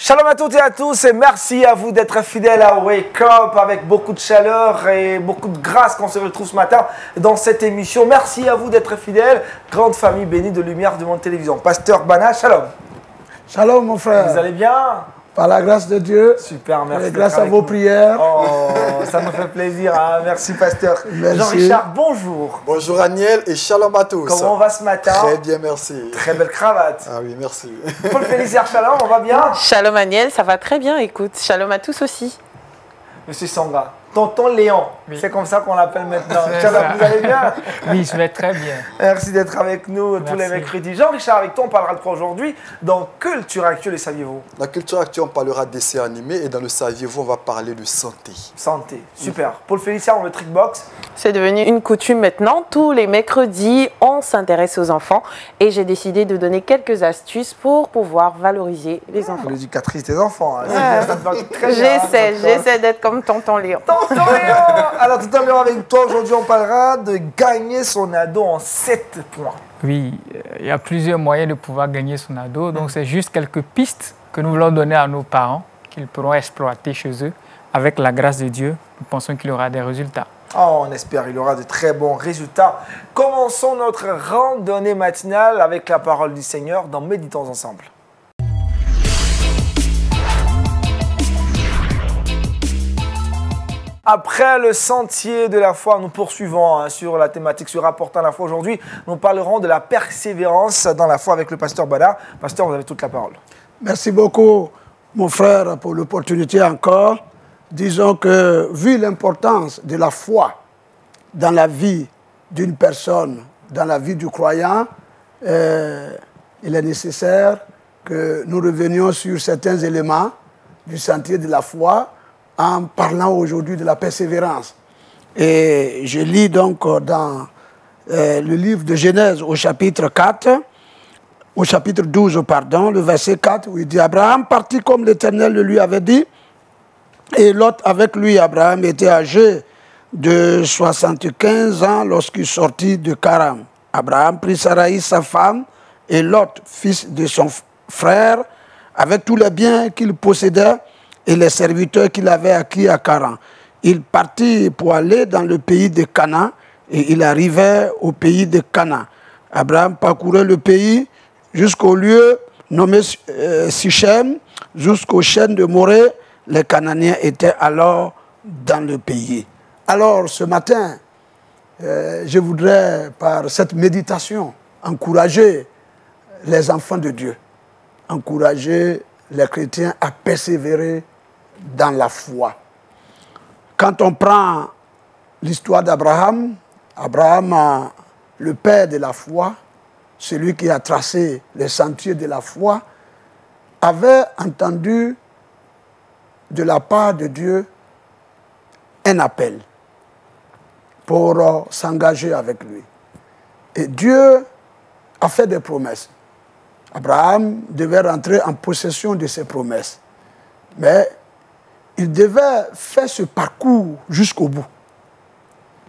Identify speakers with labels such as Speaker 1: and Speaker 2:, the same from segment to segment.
Speaker 1: Shalom à toutes et à tous et merci à vous d'être fidèles à Wake Up avec beaucoup de chaleur et beaucoup de grâce qu'on se retrouve ce matin dans cette émission. Merci à vous d'être fidèles, grande famille bénie de lumière de mon télévision. Pasteur Bana, shalom.
Speaker 2: Shalom mon frère.
Speaker 1: Vous allez bien?
Speaker 2: Par la grâce de Dieu.
Speaker 1: Super, merci.
Speaker 2: Et grâce à vos prières.
Speaker 1: Oh, ça me fait plaisir. Hein. Merci pasteur. Jean-Richard, bonjour.
Speaker 3: Bonjour Aniel et shalom à tous.
Speaker 1: Comment on va ce matin?
Speaker 3: Très bien, merci.
Speaker 1: Très belle cravate.
Speaker 3: Ah oui, merci.
Speaker 1: Paul Félicien, shalom, on va bien?
Speaker 4: Shalom Aniel, ça va très bien, écoute. Shalom à tous aussi.
Speaker 1: Monsieur Sanga, tonton Léon, oui. C'est comme ça qu'on l'appelle maintenant. Shalom, vous allez bien?
Speaker 5: Oui, je vais très bien.
Speaker 1: Merci d'être avec nous tous les mercredis. Jean-Richard, avec toi, on parlera de quoi aujourd'hui? Dans Culture Actuelle et Saviez-vous?
Speaker 3: Dans Culture Actuelle, on parlera d'essais animés et dans le Saviez-vous, on va parler de santé.
Speaker 1: Santé, super. Paul Félicien, on le Trickbox.
Speaker 4: C'est devenu une coutume maintenant. Tous les mercredis, on s'intéresse aux enfants et j'ai décidé de donner quelques astuces pour pouvoir valoriser les enfants.
Speaker 1: L'éducatrice des enfants.
Speaker 4: J'essaie d'être comme tonton Léon.
Speaker 1: Tonton Léon. Alors, tout à l'heure avec toi, aujourd'hui, on parlera de gagner son ado en 7 points.
Speaker 5: Oui, il y a plusieurs moyens de pouvoir gagner son ado. Donc, c'est juste quelques pistes que nous voulons donner à nos parents qu'ils pourront exploiter chez eux. Avec la grâce de Dieu, nous pensons qu'il y aura des résultats.
Speaker 1: Oh, on espère qu'il y aura de très bons résultats. Commençons notre randonnée matinale avec la parole du Seigneur dans Méditons ensemble. Après le sentier de la foi, nous poursuivons sur la thématique sur rapportant la foi. Aujourd'hui, nous parlerons de la persévérance dans la foi avec le pasteur Bada. Pasteur, vous avez toute la parole.
Speaker 2: Merci beaucoup, mon frère, pour l'opportunité encore. Disons que, vu l'importance de la foi dans la vie d'une personne, dans la vie du croyant, il est nécessaire que nous revenions sur certains éléments du sentier de la foi en parlant aujourd'hui de la persévérance. Et je lis donc dans le livre de Genèse au chapitre 4, au chapitre 12, pardon, le verset 4, où il dit « Abraham partit comme l'Éternel le lui avait dit, et Lot avec lui, Abraham, était âgé de 75 ans lorsqu'il sortit de Charan. Abraham prit Sarai, sa femme, et Lot, fils de son frère, avec tous les biens qu'il possédait et les serviteurs qu'il avait acquis à Charan. Il partit pour aller dans le pays de Canaan, et il arrivait au pays de Canaan. Abraham parcourait le pays jusqu'au lieu nommé Sichem, jusqu'aux chaînes de Morée. Les Cananéens étaient alors dans le pays. Alors, ce matin, je voudrais, par cette méditation, encourager les enfants de Dieu, encourager les chrétiens à persévérer dans la foi. Quand on prend l'histoire d'Abraham, Abraham, le père de la foi, celui qui a tracé les sentiers de la foi, avait entendu de la part de Dieu un appel pour s'engager avec lui. Et Dieu a fait des promesses. Abraham devait rentrer en possession de ses promesses. Mais il devait faire ce parcours jusqu'au bout.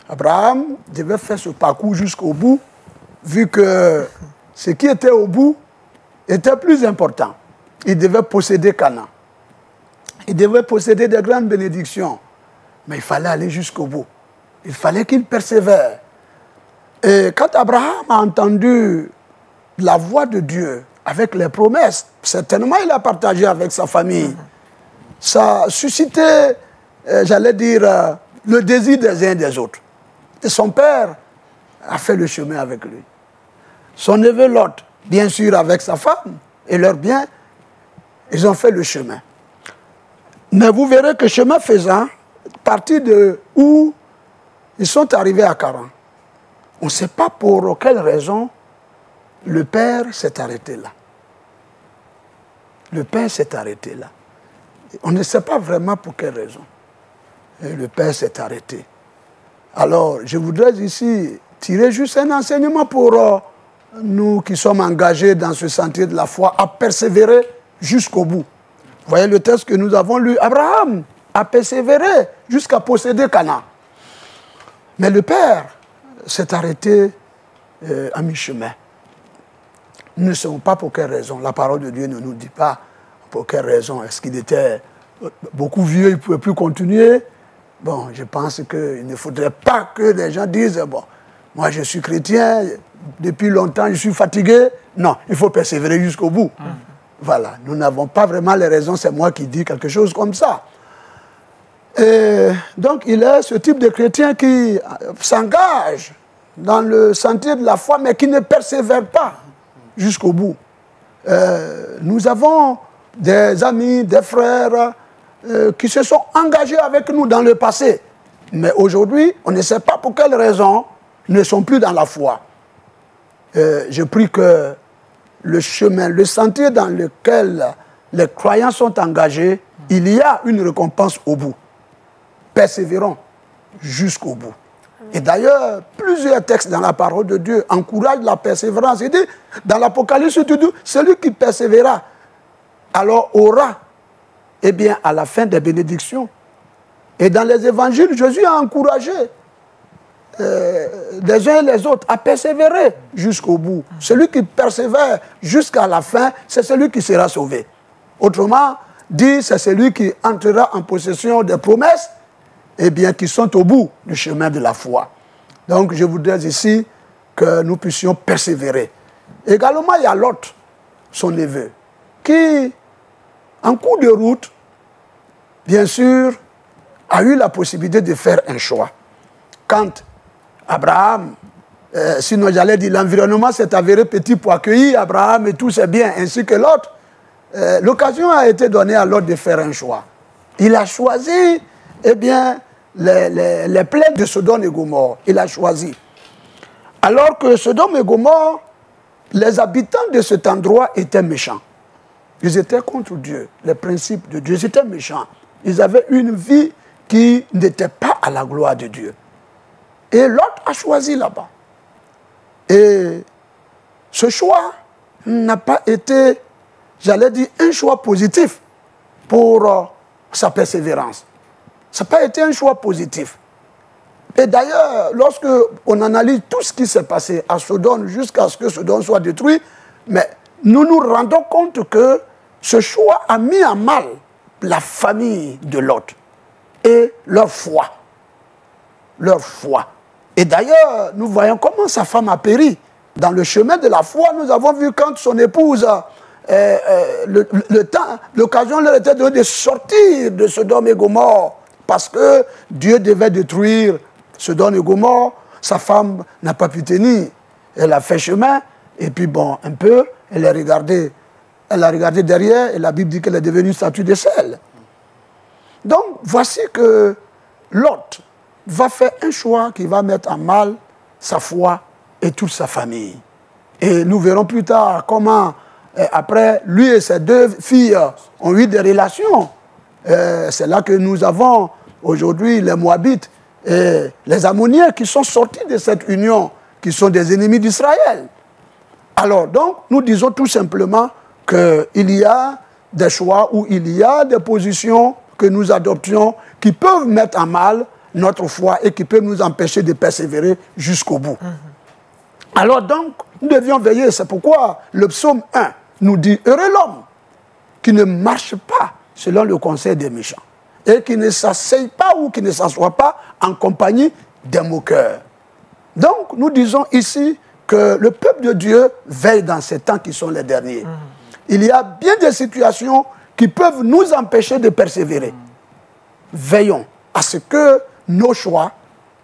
Speaker 2: Abraham devait faire ce parcours jusqu'au bout, vu que ce qui était au bout était plus important. Il devait posséder Canaan. Il devait posséder de grandes bénédictions, mais il fallait aller jusqu'au bout. Il fallait qu'il persévère. Et quand Abraham a entendu la voix de Dieu avec les promesses, certainement il a partagé avec sa famille. Ça a suscité, j'allais dire, le désir des uns et des autres. Et son père a fait le chemin avec lui. Son neveu Lot, bien sûr avec sa femme et leurs biens, ils ont fait le chemin. Mais vous verrez que chemin faisant, à partir de où ils sont arrivés à Charan, on ne sait pas pour quelle raison le père s'est arrêté là. Le père s'est arrêté là. On ne sait pas vraiment pour quelle raison. Et le père s'est arrêté. Alors, je voudrais ici tirer juste un enseignement pour nous qui sommes engagés dans ce sentier de la foi à persévérer jusqu'au bout. Vous voyez le texte que nous avons lu. Abraham a persévéré jusqu'à posséder Canaan. Mais le père s'est arrêté à mi-chemin. Nous ne savons pas pour quelle raison. La parole de Dieu ne nous dit pas Pour quelle raison? Est-ce qu'il était beaucoup vieux, il ne pouvait plus continuer? Bon, je pense qu'il ne faudrait pas que les gens disent, bon, moi je suis chrétien, depuis longtemps je suis fatigué. Non, il faut persévérer jusqu'au bout. Voilà, nous n'avons pas vraiment les raisons, c'est moi qui dis quelque chose comme ça. Et donc il est ce type de chrétien qui s'engage dans le sentier de la foi, mais qui ne persévère pas jusqu'au bout. Nous avons des amis, des frères qui se sont engagés avec nous dans le passé. Mais aujourd'hui, on ne sait pas pour quelles raisons ils ne sont plus dans la foi. Je prie que le chemin, le sentier dans lequel les croyants sont engagés, il y a une récompense au bout. Persévérons jusqu'au bout. Et d'ailleurs, plusieurs textes dans la parole de Dieu encouragent la persévérance. Il dit, dans l'Apocalypse, tu dis, celui qui persévérera, alors aura, eh bien, à la fin des bénédictions. Et dans les évangiles, Jésus a encouragé les uns et les autres à persévérer jusqu'au bout. Celui qui persévère jusqu'à la fin, c'est celui qui sera sauvé. Autrement dit, c'est celui qui entrera en possession des promesses, eh bien, qui sont au bout du chemin de la foi. Donc, je voudrais ici que nous puissions persévérer. Également, il y a Lot, son neveu, qui, en cours de route, bien sûr, a eu la possibilité de faire un choix. Quand Abraham, sinon j'allais dire l'environnement s'est avéré petit pour accueillir Abraham et tous ses biens, ainsi que l'autre, l'occasion a été donnée à l'autre de faire un choix. Il a choisi, eh bien, les plaines de Sodome et Gomorrhe. Il a choisi. Alors que Sodome et Gomorrhe, les habitants de cet endroit étaient méchants. Ils étaient contre Dieu, les principes de Dieu. Ils étaient méchants. Ils avaient une vie qui n'était pas à la gloire de Dieu. Et l'autre a choisi là-bas. Et ce choix n'a pas été, j'allais dire, un choix positif pour sa persévérance. Ça n'a pas été un choix positif. Et d'ailleurs, lorsque on analyse tout ce qui s'est passé à Sodome jusqu'à ce que Sodome soit détruit, mais nous nous rendons compte que ce choix a mis à mal la famille de Lot et leur foi. Leur foi. Et d'ailleurs, nous voyons comment sa femme a péri. Dans le chemin de la foi, nous avons vu quand son épouse, l'occasion leur était donnée de sortir de Sodome et Gomorrhe, parce que Dieu devait détruire Sodome et Gomorrhe. Sa femme n'a pas pu tenir. Elle a fait chemin, et puis bon, un peu, elle a regardé derrière, et la Bible dit qu'elle est devenue statue de sel. Donc, voici que Lot va faire un choix qui va mettre en mal sa foi et toute sa famille. Et nous verrons plus tard comment, après, lui et ses deux filles ont eu des relations. C'est là que nous avons aujourd'hui les Moabites et les Ammoniens qui sont sortis de cette union, qui sont des ennemis d'Israël. Alors, donc, nous disons tout simplement qu'il y a des choix ou il y a des positions que nous adoptions qui peuvent mettre en mal notre foi et qui peuvent nous empêcher de persévérer jusqu'au bout. Alors donc, nous devions veiller. C'est pourquoi le psaume 1 nous dit « Heureux l'homme qui ne marche pas selon le conseil des méchants et qui ne s'asseye pas ou qui ne s'assoit pas en compagnie des moqueurs. » Donc, nous disons ici que le peuple de Dieu veille dans ces temps qui sont les derniers. Il y a bien des situations qui peuvent nous empêcher de persévérer. Veillons à ce que nos choix,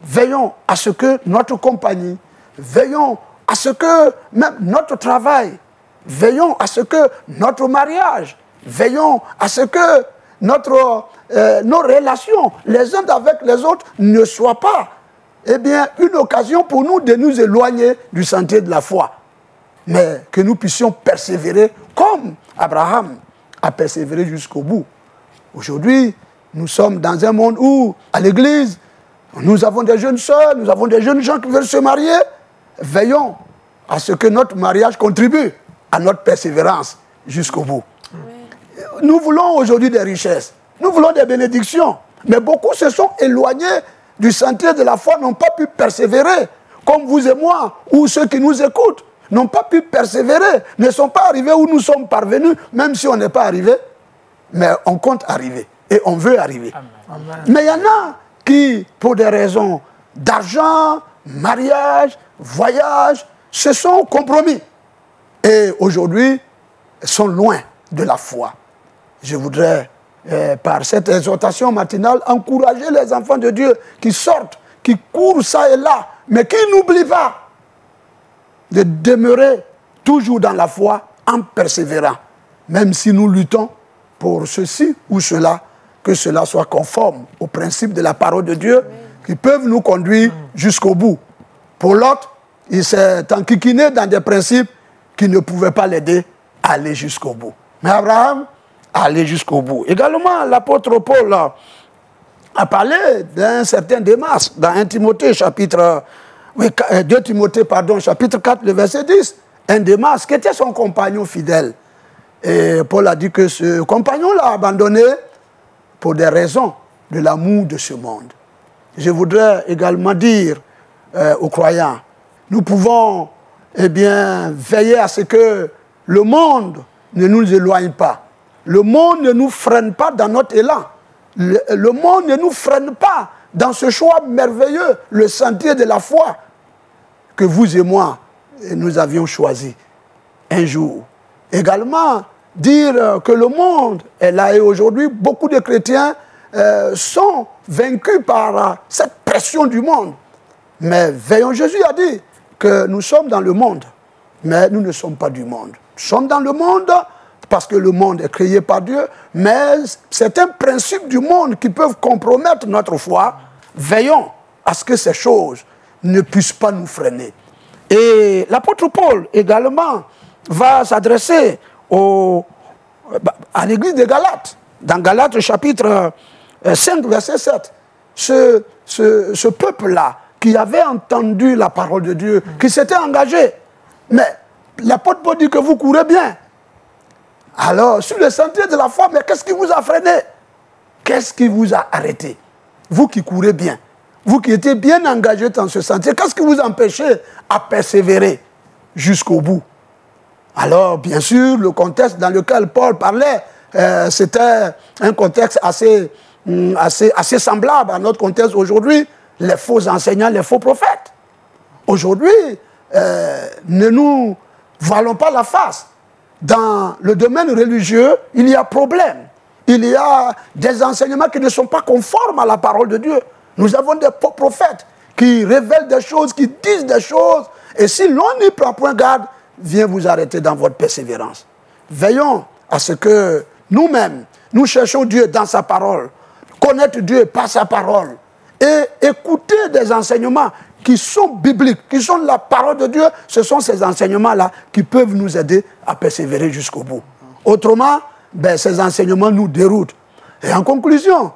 Speaker 2: veillons à ce que notre compagnie, veillons à ce que même notre travail, veillons à ce que notre mariage, veillons à ce que nos relations les uns avec les autres ne soient pas, eh bien, une occasion pour nous de nous éloigner du sentier de la foi. Mais que nous puissions persévérer comme Abraham a persévéré jusqu'au bout. Aujourd'hui, nous sommes dans un monde où, à l'église, nous avons des jeunes sœurs, nous avons des jeunes gens qui veulent se marier. Veillons à ce que notre mariage contribue à notre persévérance jusqu'au bout. Oui. Nous voulons aujourd'hui des richesses, nous voulons des bénédictions, mais beaucoup se sont éloignés du sentier de la foi, n'ont pas pu persévérer, comme vous et moi, ou ceux qui nous écoutent, n'ont pas pu persévérer, ne sont pas arrivés où nous sommes parvenus, même si on n'est pas arrivé mais on compte arriver et on veut arriver.
Speaker 1: Amen.
Speaker 2: Mais il y en a qui, pour des raisons d'argent, mariage, voyage, se sont compromis. Et aujourd'hui, sont loin de la foi. Je voudrais, par cette exhortation matinale, encourager les enfants de Dieu qui sortent, qui courent ça et là, mais qui n'oublient pas de demeurer toujours dans la foi en persévérant. Même si nous luttons pour ceci ou cela, que cela soit conforme aux principes de la parole de Dieu qui peuvent nous conduire jusqu'au bout. Pour l'autre, il s'est enquiquiné dans des principes qui ne pouvaient pas l'aider à aller jusqu'au bout. Mais Abraham a allé jusqu'au bout. Également, l'apôtre Paul a parlé d'un certain Démas dans 2 Timothée, chapitre 4, le verset 10. Un Démas qui était son compagnon fidèle. Et Paul a dit que ce compagnon l'a abandonné pour des raisons de l'amour de ce monde. Je voudrais également dire aux croyants, nous pouvons veiller à ce que le monde ne nous éloigne pas. Le monde ne nous freine pas dans notre élan. Le monde ne nous freine pas dans ce choix merveilleux, le sentier de la foi que vous et moi, nous avions choisi un jour. Également, dire que le monde est là et aujourd'hui, beaucoup de chrétiens sont vaincus par cette pression du monde. Mais veillons, Jésus a dit que nous sommes dans le monde, mais nous ne sommes pas du monde. Nous sommes dans le monde parce que le monde est créé par Dieu, mais certains principes du monde qui peuvent compromettre notre foi, veillons à ce que ces choses ne puissent pas nous freiner. Et l'apôtre Paul également va s'adresser à l'église de Galates. Dans Galates chapitre 5, verset 7, ce peuple-là qui avait entendu la parole de Dieu, qui s'était engagé, mais l'apôtre Paul dit que vous courez bien. Alors, sur le sentier de la foi, mais qu'est-ce qui vous a freiné? Qu'est-ce qui vous a arrêté? Vous qui courez bien, vous qui étiez bien engagé dans ce sentier, qu'est-ce qui vous empêchait à persévérer jusqu'au bout? Alors, bien sûr, le contexte dans lequel Paul parlait, c'était un contexte assez semblable à notre contexte aujourd'hui, les faux enseignants, les faux prophètes. Aujourd'hui, ne nous voilons pas la face. Dans le domaine religieux, il y a problème. Il y a des enseignements qui ne sont pas conformes à la parole de Dieu. Nous avons des faux prophètes qui révèlent des choses, qui disent des choses. Et si l'on n'y prend point garde, vient vous arrêter dans votre persévérance. Veillons à ce que nous-mêmes, nous cherchons Dieu dans sa parole, connaître Dieu par sa parole et écouter des enseignements qui sont bibliques, qui sont la parole de Dieu. Ce sont ces enseignements-là qui peuvent nous aider à persévérer jusqu'au bout. Autrement, ces enseignements nous déroutent. Et en conclusion,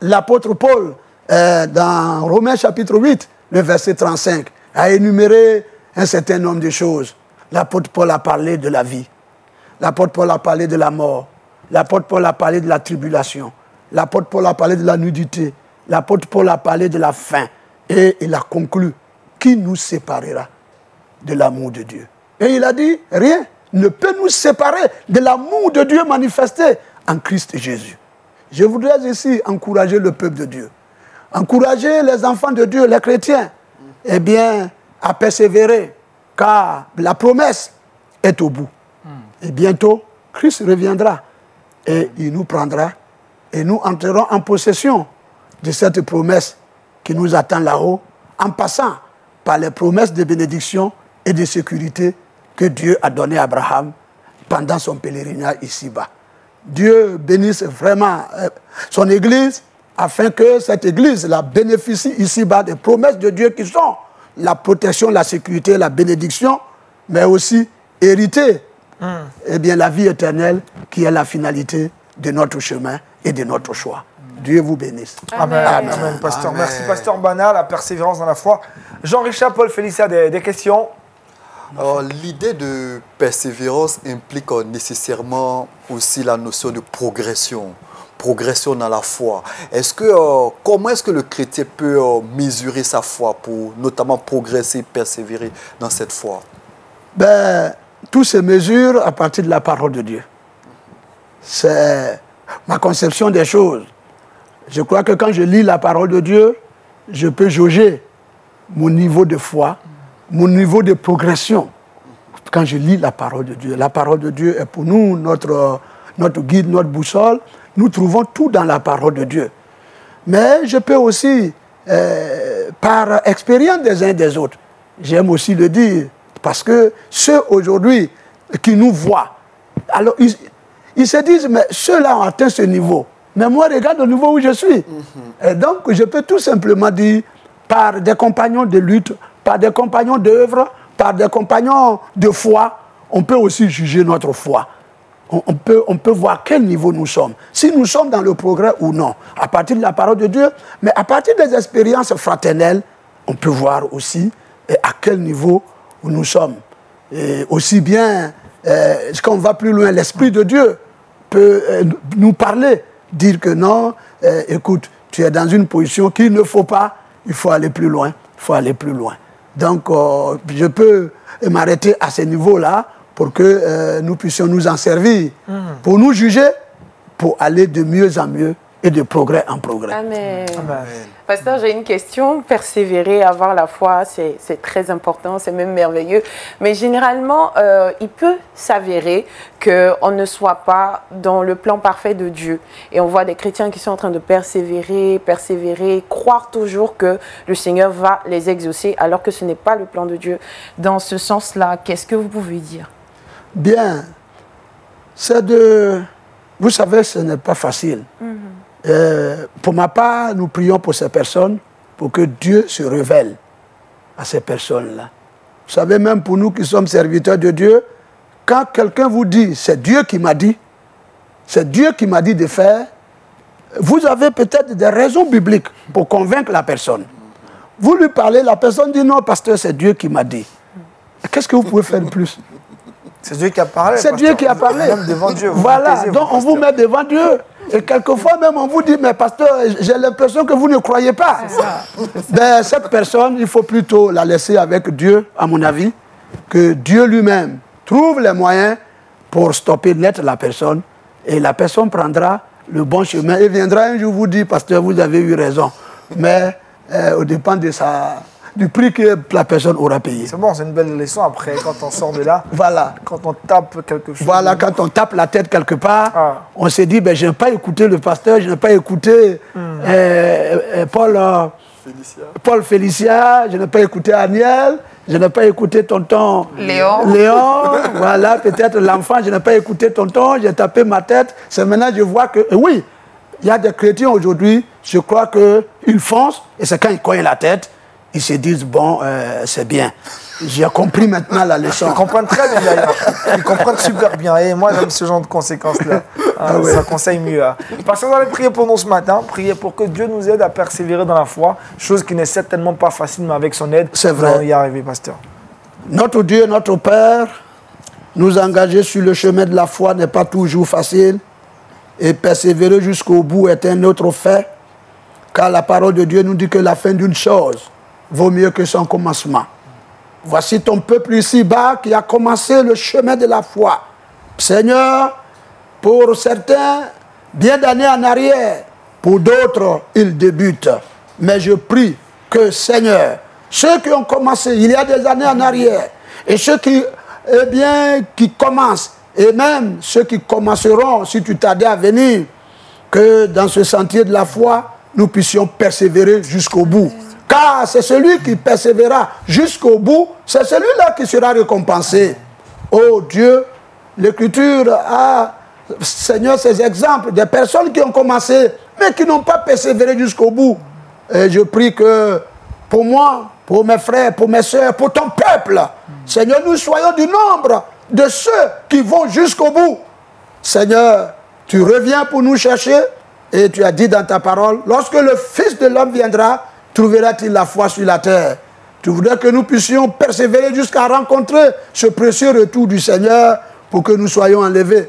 Speaker 2: l'apôtre Paul, dans Romains chapitre 8, le verset 35, a énuméré un certain nombre de choses. L'apôtre Paul a parlé de la vie. L'apôtre Paul a parlé de la mort. L'apôtre Paul a parlé de la tribulation. L'apôtre Paul a parlé de la nudité. L'apôtre Paul a parlé de la faim. Et il a conclu, qui nous séparera de l'amour de Dieu? Et il a dit, rien ne peut nous séparer de l'amour de Dieu manifesté en Christ Jésus. Je voudrais ici encourager le peuple de Dieu, encourager les enfants de Dieu, les chrétiens, à persévérer, car la promesse est au bout. Et bientôt, Christ reviendra et il nous prendra et nous entrerons en possession de cette promesse qui nous attend là-haut, en passant par les promesses de bénédiction et de sécurité que Dieu a données à Abraham pendant son pèlerinage ici-bas. Dieu bénisse vraiment son Église, afin que cette Église la bénéficie ici-bas des promesses de Dieu qui sont la protection, la sécurité, la bénédiction, mais aussi hériter la vie éternelle qui est la finalité de notre chemin et de notre choix. Dieu vous bénisse.
Speaker 1: Amen. Amen. Amen, pasteur. Amen. Merci, pasteur Bana, la persévérance dans la foi. Jean-Richard, Paul, Félicia, des questions?
Speaker 3: L'idée de persévérance implique nécessairement aussi la notion de progression dans la foi. Comment est-ce que le chrétien peut mesurer sa foi pour notamment progresser, persévérer dans cette foi?
Speaker 2: Tout se mesure à partir de la parole de Dieu. c'est ma conception des choses. Je crois que quand je lis la parole de Dieu, je peux jauger mon niveau de foi, mon niveau de progression. Quand je lis la parole de Dieu est pour nous notre guide, notre boussole. Nous trouvons tout dans la parole de Dieu. Mais je peux aussi, par expérience des uns des autres, j'aime aussi le dire, parce que ceux aujourd'hui qui nous voient, alors ils se disent, mais ceux-là ont atteint ce niveau. Mais moi, regarde le niveau où je suis. Et donc, je peux tout simplement dire, par des compagnons de lutte, par des compagnons d'œuvre, par des compagnons de foi, on peut aussi juger notre foi. On peut voir quel niveau nous sommes. Si nous sommes dans le progrès ou non, à partir de la parole de Dieu, mais à partir des expériences fraternelles, on peut voir aussi à quel niveau nous sommes. Et aussi bien, quand on va plus loin, l'Esprit de Dieu peut nous parler, dire que non, écoute, tu es dans une position qu'il ne faut pas, il faut aller plus loin, il faut aller plus loin. Donc, je peux m'arrêter à ce niveau-là pour que nous puissions nous en servir, pour nous juger, pour aller de mieux en mieux et de progrès en progrès.
Speaker 4: Amen. Amen. Pasteur, j'ai une question. Persévérer, avoir la foi, c'est très important, c'est même merveilleux. Mais généralement, il peut s'avérer qu'on ne soit pas dans le plan parfait de Dieu. Et on voit des chrétiens qui sont en train de persévérer, croire toujours que le Seigneur va les exaucer, alors que ce n'est pas le plan de Dieu. Dans ce sens-là, qu'est-ce que vous pouvez dire?
Speaker 2: Bien, c'est de... Vous savez, ce n'est pas facile. Pour ma part, nous prions pour ces personnes, pour que Dieu se révèle à ces personnes-là. Vous savez, même pour nous qui sommes serviteurs de Dieu, quand quelqu'un vous dit, c'est Dieu qui m'a dit de faire, vous avez peut-être des raisons bibliques pour convaincre la personne. Vous lui parlez, la personne dit, non, pasteur, c'est Dieu qui m'a dit. Qu'est-ce que vous pouvez faire de plus?
Speaker 1: C'est Dieu qui a parlé.
Speaker 2: C'est Dieu qui a parlé.
Speaker 1: Même devant Dieu.
Speaker 2: Voilà, donc on vous met devant Dieu. Et quelquefois même on vous dit, mais pasteur, j'ai l'impression que vous ne croyez pas. Ben, cette personne, il faut plutôt la laisser avec Dieu, à mon avis, que Dieu lui-même trouve les moyens pour stopper net la personne. Et la personne prendra le bon chemin et viendra un jour vous dire, pasteur, vous avez eu raison. Mais au dépend de du prix que la personne aura payé.
Speaker 1: C'est bon, c'est une belle leçon après, quand on sort de là.
Speaker 2: Voilà.
Speaker 1: Quand on tape quelque chose.
Speaker 2: Voilà, quand on tape la tête quelque part, on se dit, ben, je n'ai pas écouté le pasteur, je n'ai pas écouté Paul Félicia, je n'ai pas écouté Aniel, je n'ai pas écouté tonton Léon. Voilà, peut-être l'enfant, je n'ai pas écouté tonton, j'ai tapé ma tête. C'est maintenant que je vois que, oui, il y a des chrétiens aujourd'hui, je crois qu'ils foncent, et c'est quand ils cognent la tête, ils se disent, bon, c'est bien. J'ai compris maintenant la leçon.
Speaker 1: Ils comprennent très bien d'ailleurs. Ils comprennent super bien. Et moi, j'aime ce genre de conséquences-là. Ça conseille mieux. Parce qu'on allait prier pour nous ce matin. Prier pour que Dieu nous aide à persévérer dans la foi. Chose qui n'est certainement pas facile, mais avec son aide,
Speaker 2: c'est vrai.
Speaker 1: On y arriver, pasteur.
Speaker 2: Notre Dieu, notre Père, nous engager sur le chemin de la foi n'est pas toujours facile. Et persévérer jusqu'au bout est un autre fait. Car la parole de Dieu nous dit que la fin d'une chose vaut mieux que son commencement. Voici ton peuple ici-bas qui a commencé le chemin de la foi. Seigneur, pour certains, bien d'années en arrière, pour d'autres, ils débutent. Mais je prie que, Seigneur, ceux qui ont commencé il y a des années en arrière, et ceux qui commencent, et même ceux qui commenceront, si tu t'attends à venir, que dans ce sentier de la foi, nous puissions persévérer jusqu'au bout. Car c'est celui qui persévérera jusqu'au bout, c'est celui-là qui sera récompensé. Oh Dieu, l'Écriture a, Seigneur, ces exemples des personnes qui ont commencé, mais qui n'ont pas persévéré jusqu'au bout. Et je prie que pour moi, pour mes frères, pour mes soeurs, pour ton peuple, Seigneur, nous soyons du nombre de ceux qui vont jusqu'au bout. Seigneur, tu reviens pour nous chercher et tu as dit dans ta parole, lorsque le Fils de l'homme viendra, trouvera-t-il la foi sur la terre? Tu voudrais que nous puissions persévérer jusqu'à rencontrer ce précieux retour du Seigneur pour que nous soyons enlevés.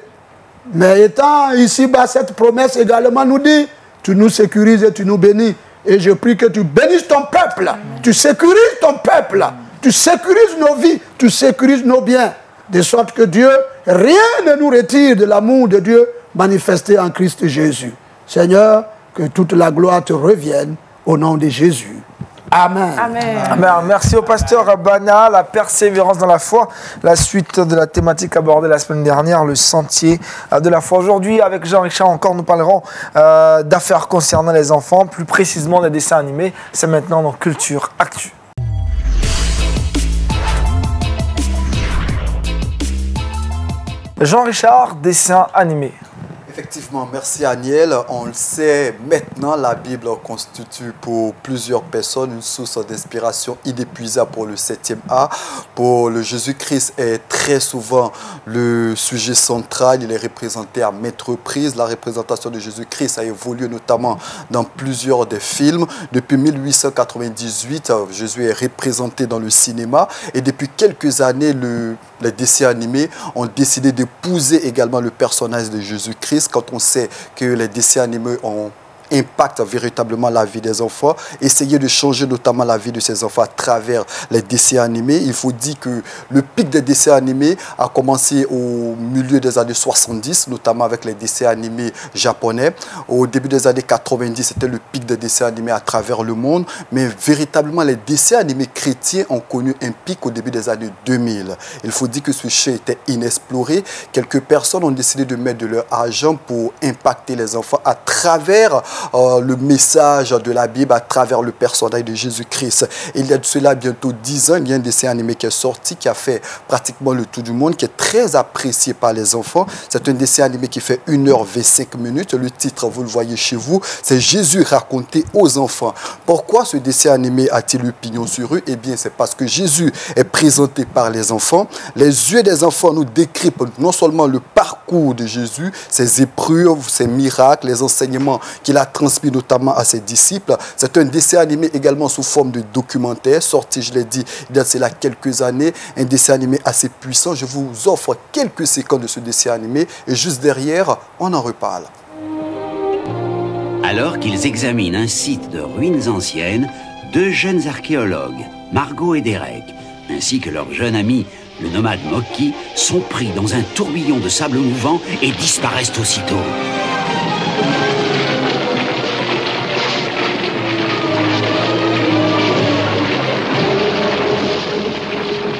Speaker 2: Mais étant ici-bas, cette promesse également nous dit, tu nous sécurises et tu nous bénis. Et je prie que tu bénisses ton peuple. Amen. Tu sécurises ton peuple. Tu sécurises nos vies. Tu sécurises nos biens. De sorte que Dieu, rien ne nous retire de l'amour de Dieu manifestée en Christ Jésus. Seigneur, que toute la gloire te revienne au nom de Jésus. Amen.
Speaker 4: Amen.
Speaker 1: Amen. Merci au pasteur Bana, la persévérance dans la foi, la suite de la thématique abordée la semaine dernière, le sentier de la foi. Aujourd'hui, avec Jean-Richard encore, nous parlerons d'affaires concernant les enfants, plus précisément des dessins animés. C'est maintenant dans Culture Actu. Jean-Richard, dessins animés.
Speaker 3: Effectivement, merci Aniel. On le sait maintenant, la Bible constitue pour plusieurs personnes une source d'inspiration inépuisable pour le 7e art. Pour le Jésus-Christ est très souvent le sujet central. Il est représenté à maintes reprises. La représentation de Jésus-Christ a évolué notamment dans plusieurs des films. Depuis 1898, Jésus est représenté dans le cinéma. Et depuis quelques années, les dessins animés ont décidé d'épouser également le personnage de Jésus-Christ. Quand on sait que les dessins animés impactent véritablement la vie des enfants, essayer de changer notamment la vie de ces enfants à travers les dessins animés. Il faut dire que le pic des dessins animés a commencé au milieu des années 70, notamment avec les dessins animés japonais. Au début des années 90, c'était le pic des dessins animés à travers le monde, mais véritablement les dessins animés chrétiens ont connu un pic au début des années 2000. Il faut dire que ce champ était inexploré. Quelques personnes ont décidé de mettre de leur argent pour impacter les enfants à travers le message de la Bible, à travers le personnage de Jésus-Christ. Il y a de cela bientôt 10 ans, il y a un dessin animé qui est sorti, qui a fait pratiquement le tour du monde, qui est très apprécié par les enfants. C'est un dessin animé qui fait 1h25 minutes. Le titre, vous le voyez chez vous, c'est Jésus raconté aux enfants. Pourquoi ce dessin animé a-t-il eu pignon sur rue? Eh bien, c'est parce que Jésus est présenté par les enfants. Les yeux des enfants nous décryptent non seulement le parcours de Jésus, ses épreuves, ses miracles, les enseignements qu'il a transmis notamment à ses disciples. C'est un dessin animé également sous forme de documentaire, sorti, je l'ai dit, il y a cela quelques années, un dessin animé assez puissant. Je vous offre quelques séquences de ce dessin animé et juste derrière, on en reparle.
Speaker 6: Alors qu'ils examinent un site de ruines anciennes, deux jeunes archéologues, Margot et Derek, ainsi que leur jeune ami, le nomade Moki, sont pris dans un tourbillon de sable mouvant et disparaissent aussitôt.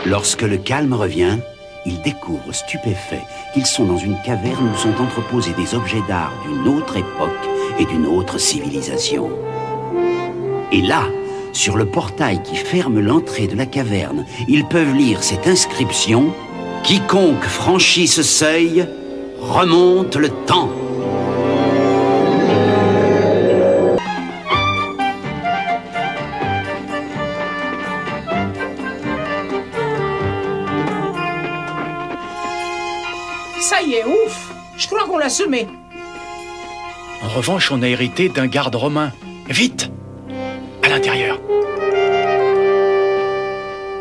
Speaker 6: Lorsque le calme revient, ils découvrent stupéfaits qu'ils sont dans une caverne où sont entreposés des objets d'art d'une autre époque et d'une autre civilisation. Et là, sur le portail qui ferme l'entrée de la caverne, ils peuvent lire cette inscription « Quiconque franchit ce seuil remonte le temps ».
Speaker 7: Ça y est, ouf! Je crois qu'on l'a semé.
Speaker 8: En revanche, on a hérité d'un garde romain. Vite! À l'intérieur.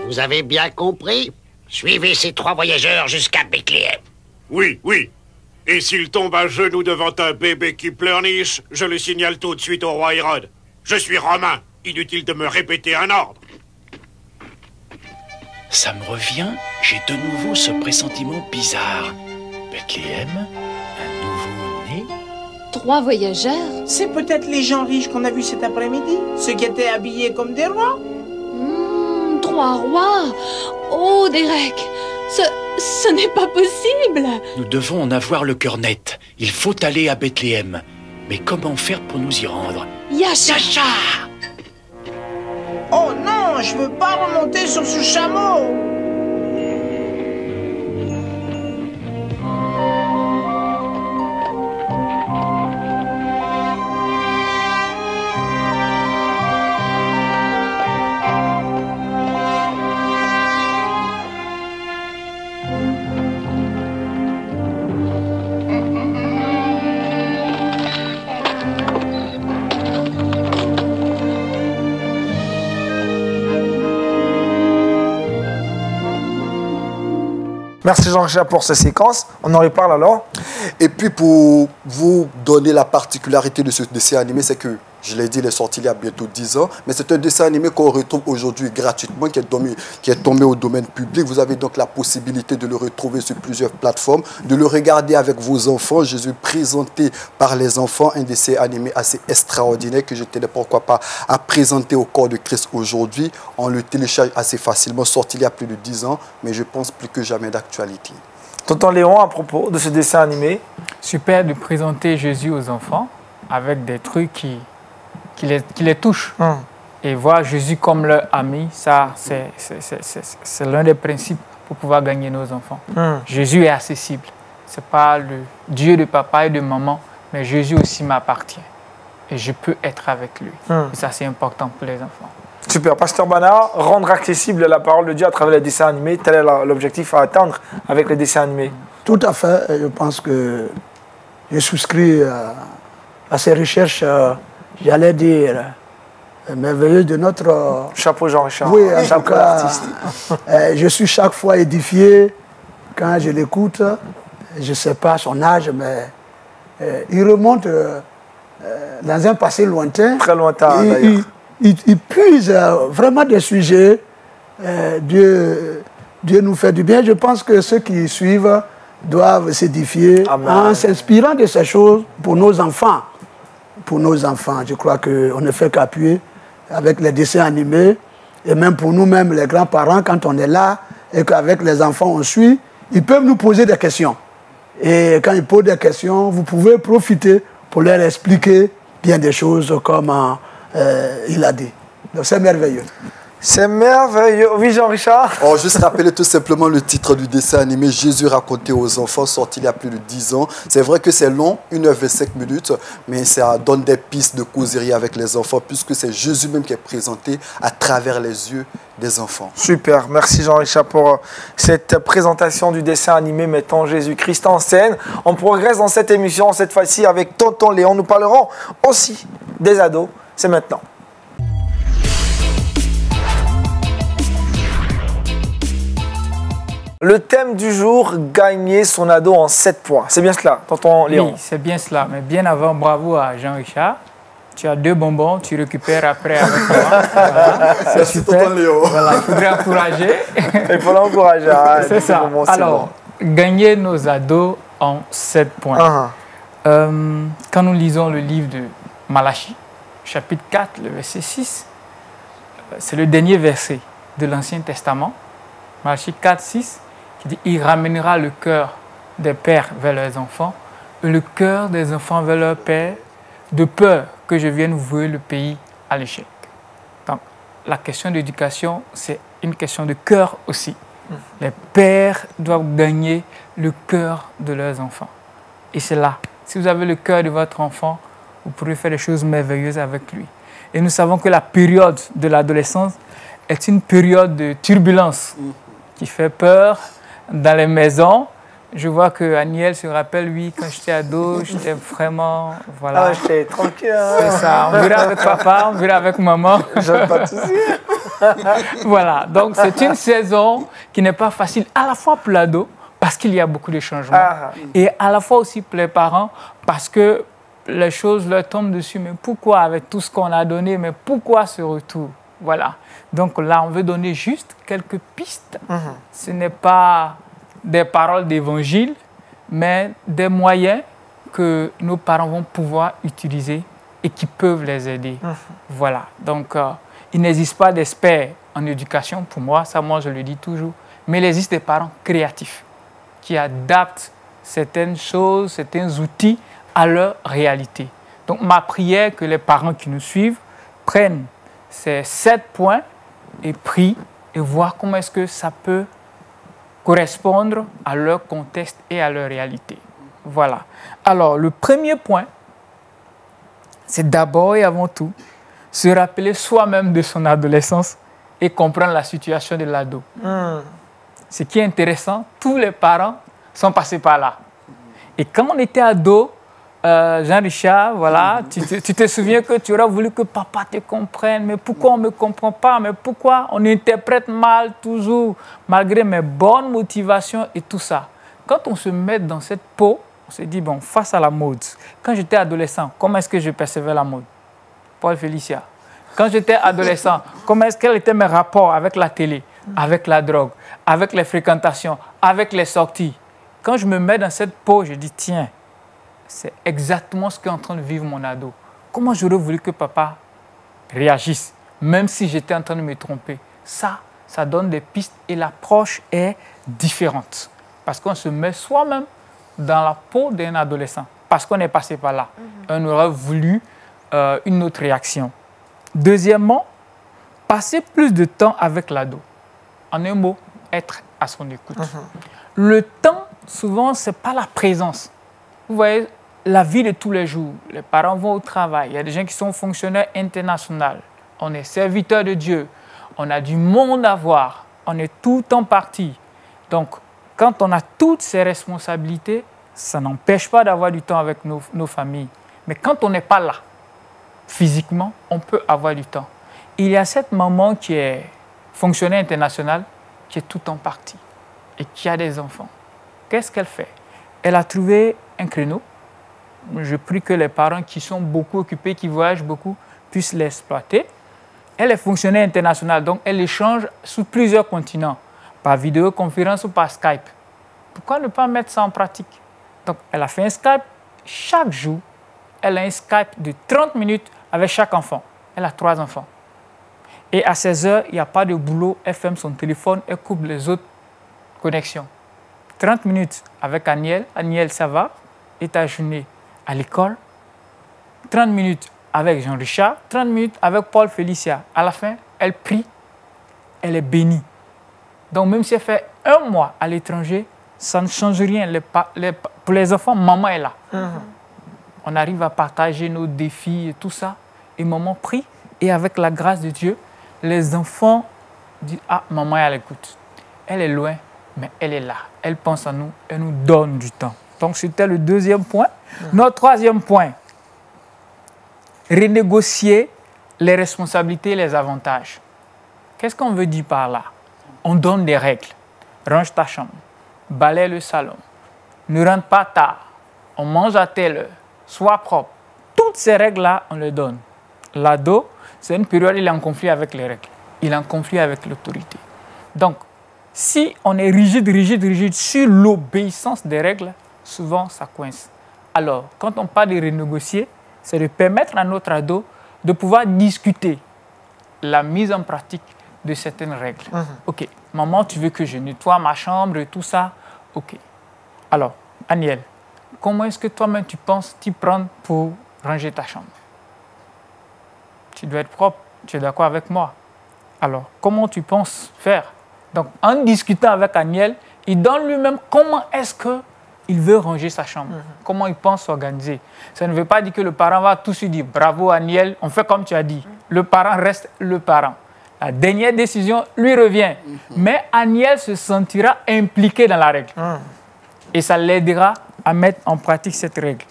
Speaker 9: Vous avez bien compris? Suivez ces 3 voyageurs jusqu'à Bethléem.
Speaker 10: Oui, oui. Et s'il tombe à genoux devant un bébé qui pleurniche, je le signale tout de suite au roi Hérode. Je suis romain. Inutile de me répéter un ordre.
Speaker 8: Ça me revient, j'ai de nouveau ce pressentiment bizarre. Bethléem, un nouveau-né.
Speaker 11: 3 voyageurs?
Speaker 7: C'est peut-être les gens riches qu'on a vus cet après-midi, ceux qui étaient habillés comme des rois.
Speaker 11: 3 rois? Oh, Derek, ce n'est pas possible.
Speaker 8: Nous devons en avoir le cœur net. Il faut aller à Bethléem. Mais comment faire pour nous y rendre?
Speaker 11: Yacha!
Speaker 7: Oh non, je veux pas remonter sur ce chameau.
Speaker 1: Merci Jean-Richard pour ces séquences. On en reparle alors.
Speaker 3: Et puis pour vous donner la particularité de ce dessin animé, c'est que Je l'ai dit, il est sorti il y a bientôt 10 ans, mais c'est un dessin animé qu'on retrouve aujourd'hui gratuitement, qui est tombé au domaine public. Vous avez donc la possibilité de le retrouver sur plusieurs plateformes, de le regarder avec vos enfants. Jésus présenté par les enfants, un dessin animé assez extraordinaire que je tenais pourquoi pas à présenter au corps de Christ aujourd'hui. On le télécharge assez facilement, sorti il y a plus de 10 ans, mais je pense plus que jamais d'actualité.
Speaker 1: Tonton Léon, à propos de ce dessin animé.
Speaker 5: Super de présenter Jésus aux enfants avec des trucs qui les touchent. Et voir Jésus comme leur ami, ça, c'est l'un des principes pour pouvoir gagner nos enfants. Jésus est accessible. Ce n'est pas le Dieu de papa et de maman, mais Jésus aussi m'appartient. Et je peux être avec lui. Et ça, c'est important pour les enfants.
Speaker 1: Super. Pasteur Bana, rendre accessible la parole de Dieu à travers les dessins animés, tel est l'objectif à atteindre avec les dessins animés.
Speaker 2: Tout à fait. Je pense que je souscris à ces recherches, j'allais dire, merveilleuses de notre...
Speaker 1: Chapeau Jean-Richard.
Speaker 2: Oui, en tout cas, je suis chaque fois édifié quand je l'écoute. Je ne sais pas son âge, mais il remonte dans un passé lointain.
Speaker 1: Très lointain, d'ailleurs.
Speaker 2: Il puise vraiment des sujets. Dieu nous fait du bien. Je pense que ceux qui suivent doivent s'édifier en s'inspirant de ces choses pour nos enfants. Pour nos enfants, je crois qu'on ne fait qu'appuyer avec les dessins animés. Et même pour nous-mêmes, les grands-parents, quand on est là et qu'avec les enfants on suit, ils peuvent nous poser des questions. Et quand ils posent des questions, vous pouvez profiter pour leur expliquer bien des choses comme il a dit. Donc c'est merveilleux.
Speaker 1: C'est merveilleux. Oui, Jean-Richard.
Speaker 3: Juste rappeler tout simplement le titre du dessin animé Jésus raconté aux enfants, sorti il y a plus de 10 ans. C'est vrai que c'est long, 1h25 minutes, mais ça donne des pistes de causerie avec les enfants, puisque c'est Jésus même qui est présenté à travers les yeux des enfants.
Speaker 1: Super. Merci Jean-Richard pour cette présentation du dessin animé mettant Jésus-Christ en scène. On progresse dans cette émission, cette fois-ci avec Tonton Léon. Nous parlerons aussi des ados. C'est maintenant. Le thème du jour, gagner son ado en 7 points. C'est bien cela, tonton Léon?
Speaker 5: Oui, c'est bien cela. Mais bien avant, bravo à Jean-Richard. Tu as 2 bonbons, tu récupères après avec moi. Voilà, c'est super. Tonton Léon. Voilà, il faudrait encourager.
Speaker 1: Il faut l'encourager.
Speaker 5: C'est ça. Bonbons, alors, bon. Gagner nos ados en 7 points. Quand nous lisons le livre de Malachie, chapitre 4, le verset 6, c'est le dernier verset de l'Ancien Testament. Malachie 4, 6, qui dit « Il ramènera le cœur des pères vers leurs enfants et le cœur des enfants vers leurs pères, de peur que je vienne vouer le pays à l'échec. » Donc, la question d'éducation, c'est une question de cœur aussi. Les pères doivent gagner le cœur de leurs enfants. Et c'est là. Si vous avez le cœur de votre enfant, vous pourrez faire des choses merveilleuses avec lui. Et nous savons que la période de l'adolescence est une période de turbulence qui fait peur dans les maisons. Je vois que Aniel se rappelle, oui, quand j'étais ado, j'étais vraiment... Voilà.
Speaker 1: Ah, j'étais tranquille.
Speaker 5: C'est ça. On verra avec papa, on verra avec maman.
Speaker 1: J'aime pas de soucis.
Speaker 5: Voilà. Donc, c'est une saison qui n'est pas facile, à la fois pour l'ado, parce qu'il y a beaucoup de changements, et à la fois aussi pour les parents, parce que les choses leur tombent dessus. Mais pourquoi, avec tout ce qu'on a donné, mais pourquoi ce retour? Voilà. Donc là, on veut donner juste quelques pistes. Ce n'est pas des paroles d'évangile, mais des moyens que nos parents vont pouvoir utiliser et qui peuvent les aider. Voilà. Donc, il n'existe pas d'experts en éducation, pour moi, ça, moi, je le dis toujours. Mais il existe des parents créatifs qui adaptent certaines choses, certains outils à leur réalité. Donc, ma prière que les parents qui nous suivent prennent ces 7 points et prient et voir comment est-ce que ça peut correspondre à leur contexte et à leur réalité. Voilà. Alors, le premier point, c'est d'abord et avant tout se rappeler soi-même de son adolescence et comprendre la situation de l'ado. Ce qui est intéressant, tous les parents sont passés par là. Et quand on était ado, Jean-Richard, voilà, tu te souviens que tu aurais voulu que papa te comprenne, mais pourquoi on ne me comprend pas, mais pourquoi on interprète mal toujours, malgré mes bonnes motivations et tout ça. Quand on se met dans cette peau, on se dit, bon, face à la mode, quand j'étais adolescent, comment est-ce que je percevais la mode? Paul Félicia. Quand j'étais adolescent, quels étaient mes rapports avec la télé, avec la drogue, avec les fréquentations, avec les sorties? Quand je me mets dans cette peau, je dis, tiens, c'est exactement ce qu'est en train de vivre mon ado. Comment j'aurais voulu que papa réagisse, même si j'étais en train de me tromper? Ça donne des pistes et l'approche est différente. Parce qu'on se met soi-même dans la peau d'un adolescent. Parce qu'on est passé par là. On aurait voulu une autre réaction. Deuxièmement, passer plus de temps avec l'ado. En un mot, être à son écoute. Le temps, souvent, ce n'est pas la présence. Vous voyez, la vie de tous les jours, les parents vont au travail, il y a des gens qui sont fonctionnaires internationaux, on est serviteurs de Dieu, on a du monde à voir, on est tout le temps parti. Donc, quand on a toutes ces responsabilités, ça n'empêche pas d'avoir du temps avec nos familles. Mais quand on n'est pas là, physiquement, on peut avoir du temps. Il y a cette maman qui est fonctionnaire internationale, qui est tout le temps partie et qui a des enfants. Qu'est-ce qu'elle fait? Elle a trouvé un créneau. Je prie que les parents qui sont beaucoup occupés, qui voyagent beaucoup, puissent l'exploiter. Elle est fonctionnaire internationale, donc elle échange sur plusieurs continents, par vidéoconférence ou par Skype. Pourquoi ne pas mettre ça en pratique? Donc, elle a fait un Skype. Chaque jour, elle a un Skype de 30 minutes avec chaque enfant. Elle a 3 enfants. Et à 16 heures, il n'y a pas de boulot. Elle ferme son téléphone, elle coupe les autres connexions. 30 minutes avec Aniel. Aniel, ça va. États-Unis à l'école. 30 minutes avec Jean-Richard. 30 minutes avec Paul Félicia. À la fin, elle prie. Elle est bénie. Donc, même si elle fait 1 mois à l'étranger, ça ne change rien. Pour les enfants, maman est là. On arrive à partager nos défis et tout ça. Et maman prie. Et avec la grâce de Dieu, les enfants disent, ah, maman est à l'écoute. Elle est loin, mais elle est là. Elle pense à nous, elle nous donne du temps. Donc, c'était le deuxième point. Notre troisième point, renégocier les responsabilités et les avantages. Qu'est-ce qu'on veut dire par là? On donne des règles. Range ta chambre, balaye le salon, ne rentre pas tard, on mange à telle heure, sois propre. Toutes ces règles-là, on les donne. L'ado, c'est une période où il est en conflit avec les règles. Il est en conflit avec l'autorité. Donc, si on est rigide sur l'obéissance des règles, souvent ça coince. Alors, quand on parle de renégocier, c'est de permettre à notre ado de pouvoir discuter la mise en pratique de certaines règles. Ok, maman, tu veux que je nettoie ma chambre et tout ça? Ok. Alors, Aniel, comment est-ce que toi-même tu penses t'y prendre pour ranger ta chambre? Tu dois être propre, tu es d'accord avec moi? Alors, comment tu penses faire? Donc, en discutant avec Aniel, il donne lui-même comment est-ce qu'il veut ranger sa chambre, comment il pense s'organiser. Ça ne veut pas dire que le parent va tout de suite dire « Bravo Aniel, on fait comme tu as dit ». Le parent reste le parent. La dernière décision lui revient. Mais Aniel se sentira impliqué dans la règle. Et ça l'aidera à mettre en pratique cette règle.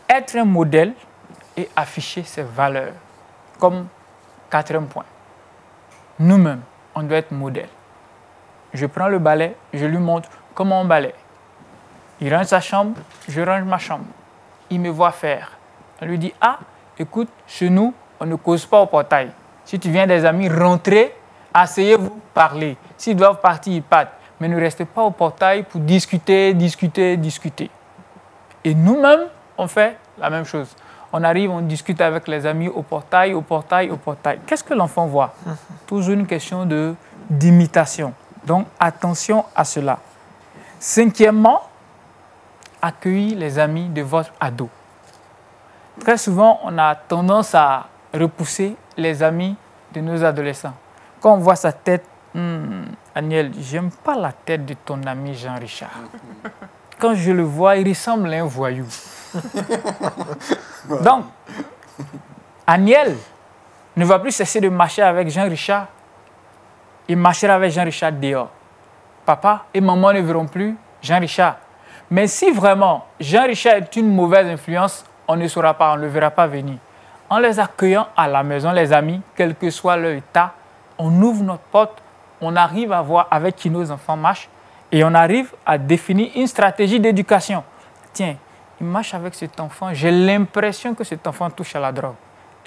Speaker 5: Être un modèle et afficher ses valeurs. Comme 4e point. Nous-mêmes, on doit être modèle. Je prends le balai, je lui montre comment on balaie. Il range sa chambre, je range ma chambre. Il me voit faire. On lui dit, ah, écoute, chez nous, on ne cause pas au portail. Si tu viens des amis, rentrez, asseyez-vous, parlez. S'ils doivent partir, ils partent. Mais ne restez pas au portail pour discuter. Et nous-mêmes, on fait la même chose. On arrive, on discute avec les amis au portail. Qu'est-ce que l'enfant voit? Toujours une question d'imitation. Donc, attention à cela. 5e, accueillir les amis de votre ado. Très souvent, on a tendance à repousser les amis de nos adolescents. Quand on voit sa tête, Aniel, j'aime pas la tête de ton ami Jean-Richard. Quand je le vois, il ressemble à un voyou. Donc, Aniel ne va plus cesser de marcher avec Jean-Richard. Il marchera avec Jean-Richard dehors. Papa et maman ne verront plus Jean-Richard. Mais si vraiment Jean-Richard est une mauvaise influence, on ne saura pas, on ne le verra pas venir. En les accueillant à la maison, les amis, quel que soit leur état, on ouvre notre porte, on arrive à voir avec qui nos enfants marchent et on arrive à définir une stratégie d'éducation. Tiens, il marche avec cet enfant, j'ai l'impression que cet enfant touche à la drogue.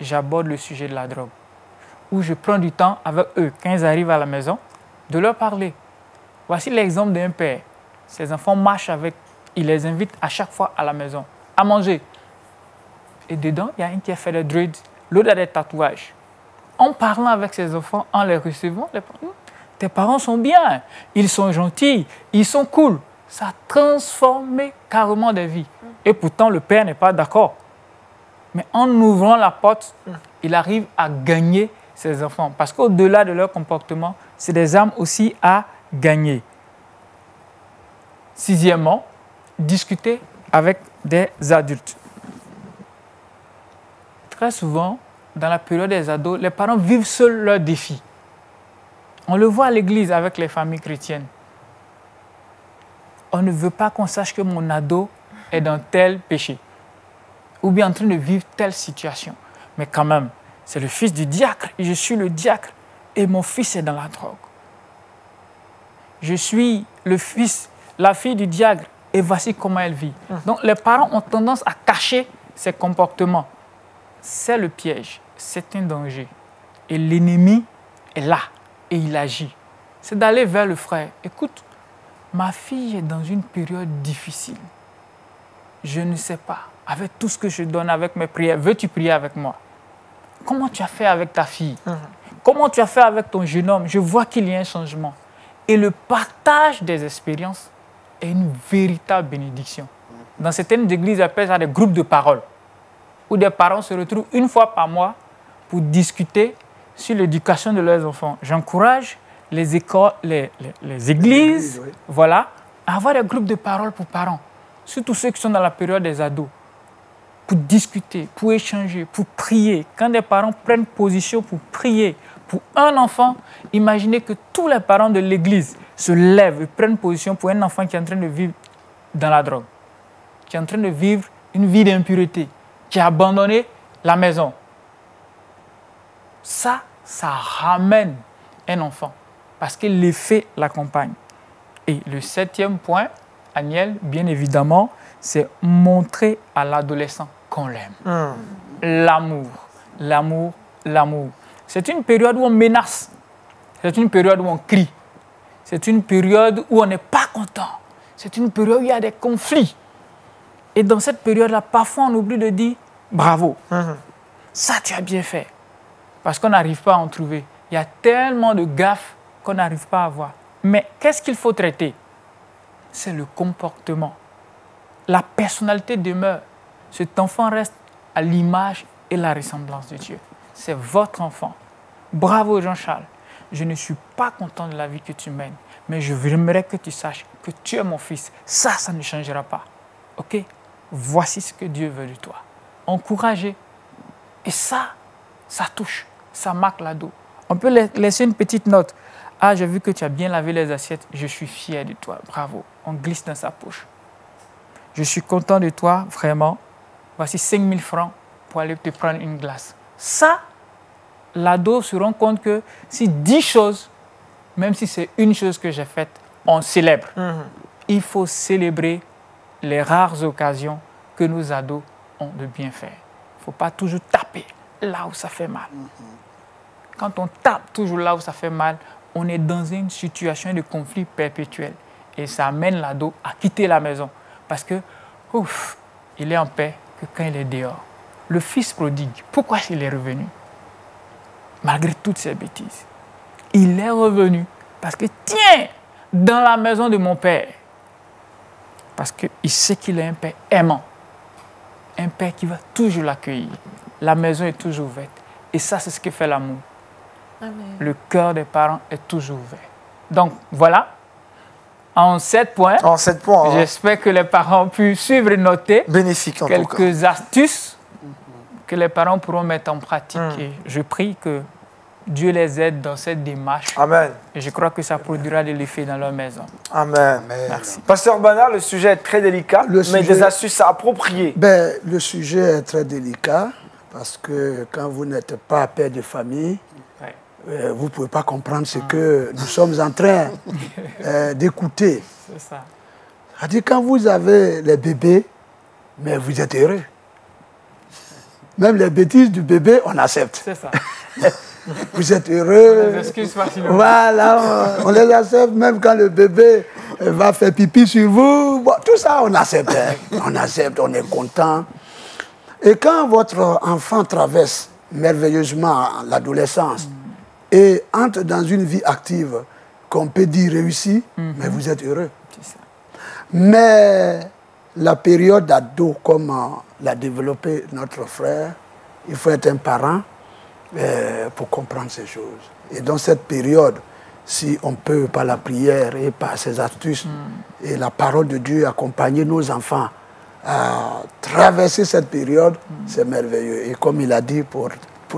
Speaker 5: j'aborde le sujet de la drogue. Où je prends du temps avec eux, quand ils arrivent à la maison, de leur parler. Voici l'exemple d'un père. Ses enfants marchent avec, il les invite à chaque fois à la maison, à manger. Et dedans, il y a un qui a fait des dreads, l'autre a des tatouages. En parlant avec ses enfants, en les recevant, tes parents sont bien, ils sont gentils, ils sont cool. Ça a transformé carrément des vies. Et pourtant, le père n'est pas d'accord. Mais en ouvrant la porte, il arrive à gagner ses enfants. Parce qu'au-delà de leur comportement, c'est des armes aussi à gagner. Sixièmement, discuter avec des adultes. Très souvent, dans la période des ados, les parents vivent seuls leurs défis. On le voit à l'église avec les familles chrétiennes. On ne veut pas qu'on sache que mon ado est dans tel péché ou bien en train de vivre telle situation. Mais quand même, c'est le fils du diacre et je suis le diacre et mon fils est dans la drogue. Je suis le fils, la fille du diacre et voici comment elle vit. Donc les parents ont tendance à cacher ces comportements. C'est le piège, c'est un danger. Et l'ennemi est là et il agit. C'est d'aller vers le frère. Écoute, ma fille est dans une période difficile. Je ne sais pas. Avec tout ce que je donne, avec mes prières, veux-tu prier avec moi? Comment tu as fait avec ta fille? Comment tu as fait avec ton jeune homme? Je vois qu'il y a un changement. Et le partage des expériences est une véritable bénédiction. Dans certaines églises, on appelle ça des groupes de parole, où des parents se retrouvent une fois par mois pour discuter sur l'éducation de leurs enfants. J'encourage les écoles, les églises, oui, voilà, à avoir des groupes de parole pour parents, surtout ceux qui sont dans la période des ados, pour discuter, pour échanger, pour prier. Quand des parents prennent position pour prier pour un enfant, imaginez que tous les parents de l'église se lèvent et prennent position pour un enfant qui est en train de vivre dans la drogue, qui est en train de vivre une vie d'impureté, qui a abandonné la maison. Ça ramène un enfant parce que l'effet l'accompagne. Et le septième point, Aniel, bien évidemment, c'est montrer à l'adolescent qu'on l'aime. L'amour, l'amour, l'amour. C'est une période où on menace. C'est une période où on crie. C'est une période où on n'est pas content. C'est une période où il y a des conflits. Et dans cette période-là, parfois on oublie de dire bravo. Ça, tu as bien fait. Parce qu'on n'arrive pas à en trouver. Il y a tellement de gaffes qu'on n'arrive pas à voir. Mais qu'est-ce qu'il faut traiter? C'est le comportement. La personnalité demeure. Cet enfant reste à l'image et la ressemblance de Dieu. C'est votre enfant. Bravo Jean-Charles. Je ne suis pas content de la vie que tu mènes, mais j'aimerais que tu saches que tu es mon fils. Ça ne changera pas. OK? Voici ce que Dieu veut de toi. Encourager. Et ça touche. Ça marque l'ado. On peut laisser une petite note. Ah, j'ai vu que tu as bien lavé les assiettes. Je suis fier de toi. Bravo. On glisse dans sa poche. Je suis content de toi, vraiment. Voici 5 000 francs pour aller te prendre une glace. Ça, l'ado se rend compte que si 10 choses, même si c'est une chose que j'ai faite, on célèbre. Il faut célébrer les rares occasions que nos ados ont de bien faire. Il ne faut pas toujours taper là où ça fait mal. Quand on tape toujours là où ça fait mal, on est dans une situation de conflit perpétuel. Et ça amène l'ado à quitter la maison. Parce que, il est en paix que quand il est dehors. Le fils prodigue, pourquoi il est revenu? Malgré toutes ces bêtises. Il est revenu parce que, tiens, dans la maison de mon père. Parce qu'il sait qu'il est un père aimant. Un père qui va toujours l'accueillir. La maison est toujours ouverte. Et ça, c'est ce que fait l'amour. Le cœur des parents est toujours ouvert. Donc, voilà. En 7 points.
Speaker 1: En 7 points.
Speaker 5: J'espère que les parents ont pu suivre et noter.
Speaker 1: Bénéfique, en tout cas.
Speaker 5: Quelques astuces que les parents pourront mettre en pratique. Et je prie que Dieu les aide dans cette démarche.
Speaker 1: Amen.
Speaker 5: Et je crois que ça produira de l'effet dans leur maison.
Speaker 1: Amen.
Speaker 5: Merci.
Speaker 1: Pasteur Bana, le sujet est très délicat, mais des astuces appropriées.
Speaker 2: Le sujet est très délicat parce que quand vous n'êtes pas père de famille, vous ne pouvez pas comprendre ce que nous sommes en train d'écouter.
Speaker 5: C'est ça.
Speaker 2: C'est-à-dire quand vous avez les bébés, mais vous êtes heureux. Même les bêtises du bébé, on accepte.
Speaker 5: C'est ça.
Speaker 2: Vous êtes heureux.
Speaker 5: Les excuses facilement.
Speaker 2: Voilà, on les accepte même quand le bébé va faire pipi sur vous. Bon, tout ça, on accepte. Hein. On accepte, on est content. Et quand votre enfant traverse merveilleusement l'adolescence et entre dans une vie active qu'on peut dire réussie, mais vous êtes heureux.
Speaker 5: C'est ça.
Speaker 2: Mais la période d'ado, comme l'a développé notre frère, il faut être un parent pour comprendre ces choses. Et dans cette période, si on peut, par la prière et par ses astuces et la parole de Dieu, accompagner nos enfants à traverser cette période, c'est merveilleux. Et comme il a dit, pour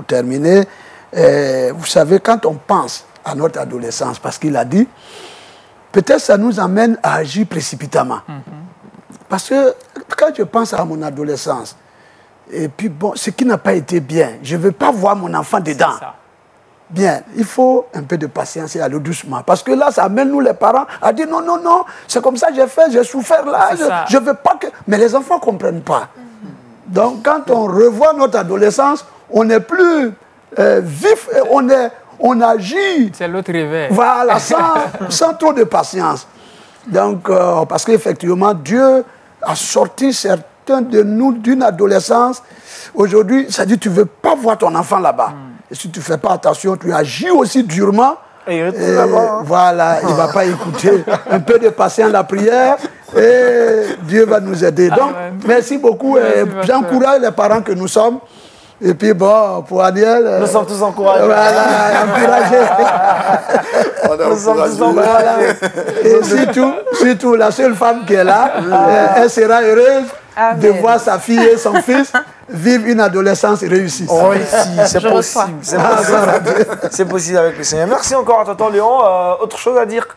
Speaker 2: terminer, vous savez, quand on pense à notre adolescence, parce qu'il a dit, peut-être ça nous amène à agir précipitamment. Parce que quand je pense à mon adolescence, et puis bon, ce qui n'a pas été bien, je ne veux pas voir mon enfant dedans. Bien, il faut un peu de patience et aller doucement. Parce que là, ça amène nous les parents à dire non, non, non, c'est comme ça que j'ai fait, j'ai souffert là, je ne veux pas que... Mais les enfants ne comprennent pas. Donc quand on revoit notre adolescence, on n'est plus vif, et on agit.
Speaker 5: C'est l'autre réveil.
Speaker 2: Voilà, sans trop de patience. Donc, parce qu'effectivement, Dieu a sorti certains de nous d'une adolescence. Aujourd'hui, ça dit tu ne veux pas voir ton enfant là-bas. Et si tu ne fais pas attention, tu agis aussi durement. Et voilà, il ne va pas écouter. Un peu de patience, la prière, et Dieu va nous aider. Donc, merci beaucoup. J'encourage les parents que nous sommes. Et puis bon, pour Aniel...
Speaker 1: nous sommes tous encouragés.
Speaker 2: Voilà, encouragés.
Speaker 1: Nous sommes tous encouragés.
Speaker 2: Et surtout, la seule femme qui est là, elle sera heureuse de voir sa fille et son fils vivre une adolescence réussie.
Speaker 1: Réussie, c'est possible. C'est possible avec le Seigneur. Merci encore à tonton Léon. Autre chose à dire?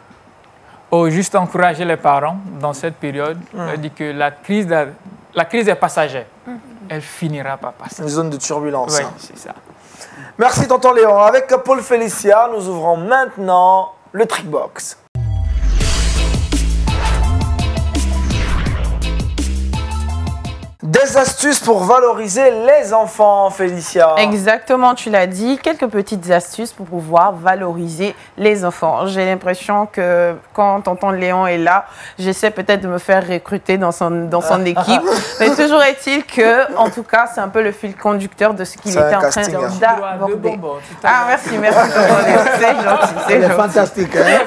Speaker 5: Juste encourager les parents dans cette période. On dit que la crise est passagère. Elle finira par passer.
Speaker 1: Une zone de turbulence.
Speaker 5: Oui, c'est ça.
Speaker 1: Merci tonton Léon. Avec Paul Félicia, nous ouvrons maintenant le Trickbox. Des astuces pour valoriser les enfants, Félicia.
Speaker 4: Exactement, tu l'as dit. Quelques petites astuces pour pouvoir valoriser les enfants. J'ai l'impression que quand tonton Léon est là, j'essaie peut-être de me faire recruter dans son équipe. Mais toujours est-il que, en tout cas, c'est un peu le fil conducteur de ce qu'il était en train d'aborder. Ah, merci, tonton Léon. C'est gentil.
Speaker 2: C'est fantastique. Hein?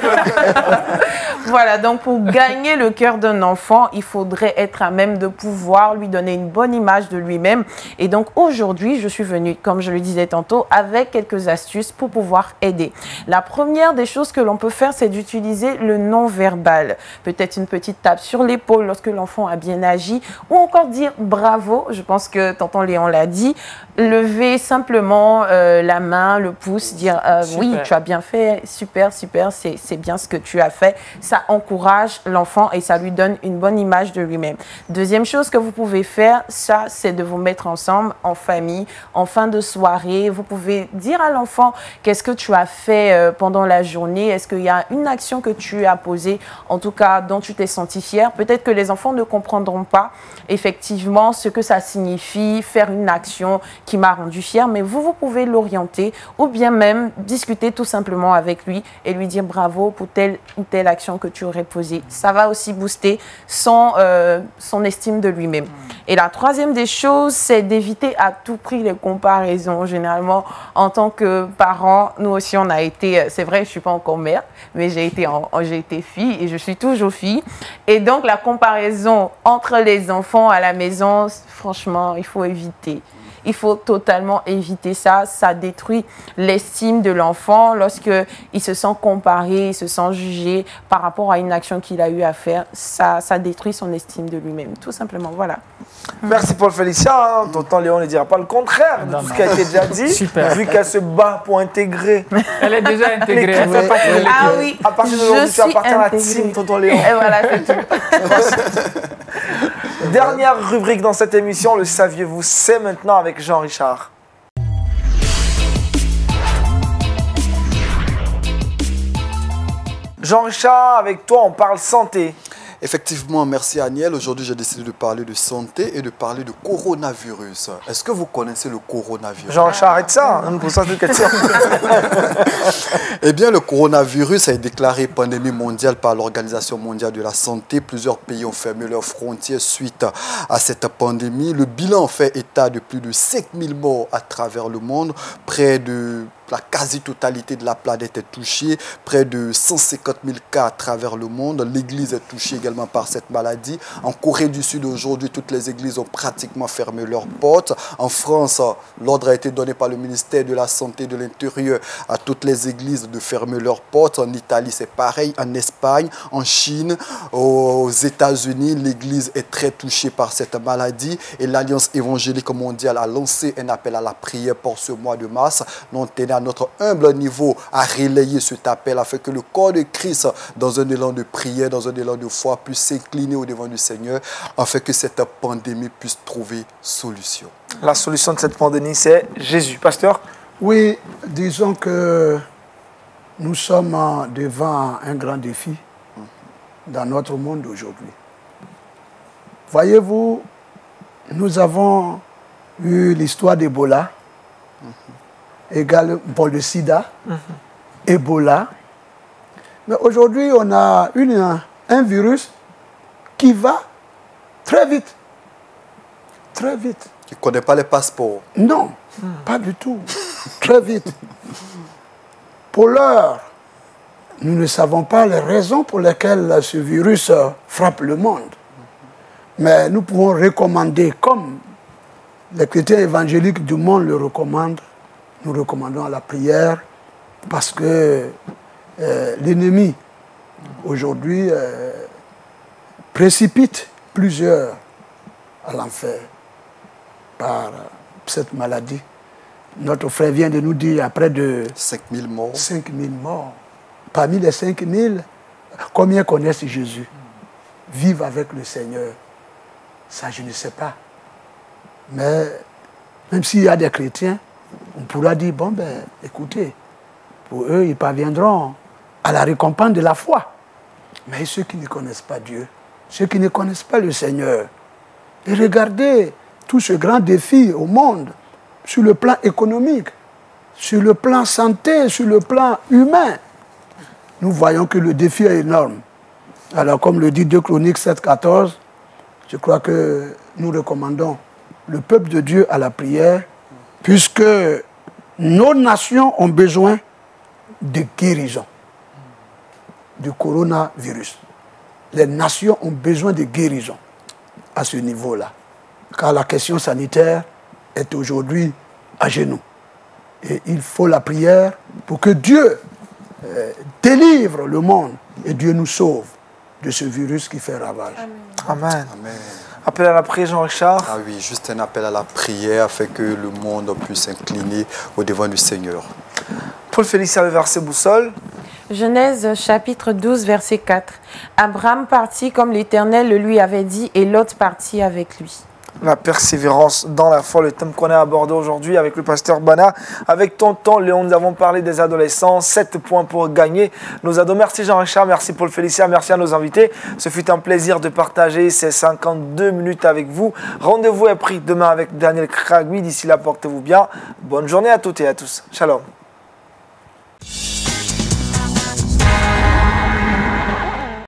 Speaker 4: Voilà, donc pour gagner le cœur d'un enfant, il faudrait être à même de pouvoir lui donner une bonne image de lui-même. Et donc aujourd'hui, je suis venue, comme je le disais tantôt, avec quelques astuces pour pouvoir aider. La première des choses que l'on peut faire, c'est d'utiliser le non-verbal. Peut-être une petite tape sur l'épaule lorsque l'enfant a bien agi, ou encore dire bravo. Je pense que tonton Léon l'a dit. Lever simplement la main, le pouce, dire oui, tu as bien fait, super, super, c'est bien ce que tu as fait. Ça encourage l'enfant et ça lui donne une bonne image de lui-même. Deuxième chose que vous pouvez faire, ça, c'est de vous mettre ensemble en famille, en fin de soirée. Vous pouvez dire à l'enfant qu'est-ce que tu as fait pendant la journée. Est-ce qu'il y a une action que tu as posée, en tout cas dont tu t'es senti fier. Peut-être que les enfants ne comprendront pas effectivement ce que ça signifie, faire une action qui m'a rendu fier, mais vous pouvez l'orienter ou bien même discuter tout simplement avec lui et lui dire bravo pour telle ou telle action que tu aurais posée. Ça va aussi booster son estime de lui-même. Et la troisième des choses, c'est d'éviter à tout prix les comparaisons. Généralement, en tant que parent, nous aussi, on a été, c'est vrai, je ne suis pas encore mère, mais j'ai été fille et je suis toujours fille. Et donc, la comparaison entre les enfants à la maison, franchement, il faut éviter. Il faut totalement éviter ça. Ça détruit l'estime de l'enfant lorsqu'il se sent comparé, il se sent jugé par rapport à une action qu'il a eu à faire. Ça détruit son estime de lui-même, tout simplement. Voilà.
Speaker 1: Merci Paul Félicia. Tonton Léon ne dira pas le contraire de tout ce qui a été déjà dit.
Speaker 5: Super.
Speaker 1: Vu qu'elle se bat pour intégrer.
Speaker 5: Elle est déjà intégrée. Elle fait partie de l'équipe.
Speaker 4: Ah oui,
Speaker 1: à partir d'aujourd'hui, tu appartiens à la team Tonton Léon.
Speaker 4: Et voilà, c'est tout.
Speaker 1: Dernière rubrique dans cette émission, le saviez-vous, c'est maintenant avec Jean-Richard. Jean-Richard, avec toi, on parle santé.
Speaker 3: Effectivement, merci Aniel. Aujourd'hui, j'ai décidé de parler de santé et de parler de coronavirus. Est-ce que vous connaissez le coronavirus?
Speaker 1: Jean-Charles, arrête ça, on nous pose ça de questions.
Speaker 3: Eh bien, le coronavirus a été déclaré pandémie mondiale par l'Organisation mondiale de la santé. Plusieurs pays ont fermé leurs frontières suite à cette pandémie. Le bilan fait état de plus de 5000 morts à travers le monde. Près de la quasi-totalité de la planète est touchée. Près de 150 000 cas à travers le monde. L'Église est touchée également par cette maladie. En Corée du Sud, aujourd'hui, toutes les églises ont pratiquement fermé leurs portes. En France, l'ordre a été donné par le ministère de la Santé et de l'Intérieur à toutes les églises de fermer leurs portes. En Italie, c'est pareil. En Espagne, en Chine, aux États-Unis, l'Église est très touchée par cette maladie. Et l'Alliance évangélique mondiale a lancé un appel à la prière pour ce mois de mars. Nous tenons à notre humble niveau à relayer cet appel afin que le corps de Christ, dans un élan de prière, dans un élan de foi, puisse s'incliner au devant du Seigneur afin que cette pandémie puisse trouver solution.
Speaker 1: La solution de cette pandémie, c'est Jésus. Pasteur?
Speaker 2: Oui, disons que nous sommes devant un grand défi dans notre monde aujourd'hui. Voyez-vous, nous avons eu l'histoire d'Ebola, également pour le sida, Ebola. Mais aujourd'hui, on a un virus qui va très vite. Très vite.
Speaker 3: Qui ne connaît pas les passeports?
Speaker 2: Non, pas du tout. Très vite. Pour l'heure, nous ne savons pas les raisons pour lesquelles ce virus frappe le monde. Mais nous pouvons recommander, comme les chrétiens évangéliques du monde le recommandent, nous recommandons à la prière parce que l'ennemi, aujourd'hui, précipite plusieurs à l'enfer par cette maladie. Notre frère vient de nous dire, il y a près de
Speaker 3: 5000 morts.
Speaker 2: 5000 morts. Parmi les 5000, combien connaissent Jésus? Vivent avec le Seigneur. Ça, je ne sais pas. Mais même s'il y a des chrétiens, on pourra dire, bon, ben, écoutez, pour eux, ils parviendront à la récompense de la foi. Mais ceux qui ne connaissent pas Dieu, ceux qui ne connaissent pas le Seigneur, et regardez tout ce grand défi au monde, sur le plan économique, sur le plan santé, sur le plan humain, nous voyons que le défi est énorme. Alors, comme le dit 2 Chroniques 7,14, je crois que nous recommandons le peuple de Dieu à la prière, puisque nos nations ont besoin de guérison du coronavirus. Les nations ont besoin de guérison à ce niveau-là, car la question sanitaire est aujourd'hui à genoux. Et il faut la prière pour que Dieu délivre le monde et Dieu nous sauve de ce virus qui fait ravage.
Speaker 1: Amen. Amen. Appel à la prière, Jean-Richard.
Speaker 3: Ah oui, juste un appel à la prière afin que le monde puisse s'incliner au devant du Seigneur.
Speaker 1: Paul Félicien, le verset boussole.
Speaker 4: Genèse chapitre 12, verset 4. Abraham partit comme l'Éternel le lui avait dit et Lot partit avec lui.
Speaker 1: La persévérance dans la foi, le thème qu'on a abordé aujourd'hui avec le pasteur Bana. Avec tonton Léon, nous avons parlé des adolescents, 7 points pour gagner nos ados. Merci Jean-Richard, merci Paul Félicien, merci à nos invités. Ce fut un plaisir de partager ces 52 minutes avec vous. Rendez-vous est pris demain avec Daniel Kragui. D'ici là, portez-vous bien. Bonne journée à toutes et à tous. Shalom.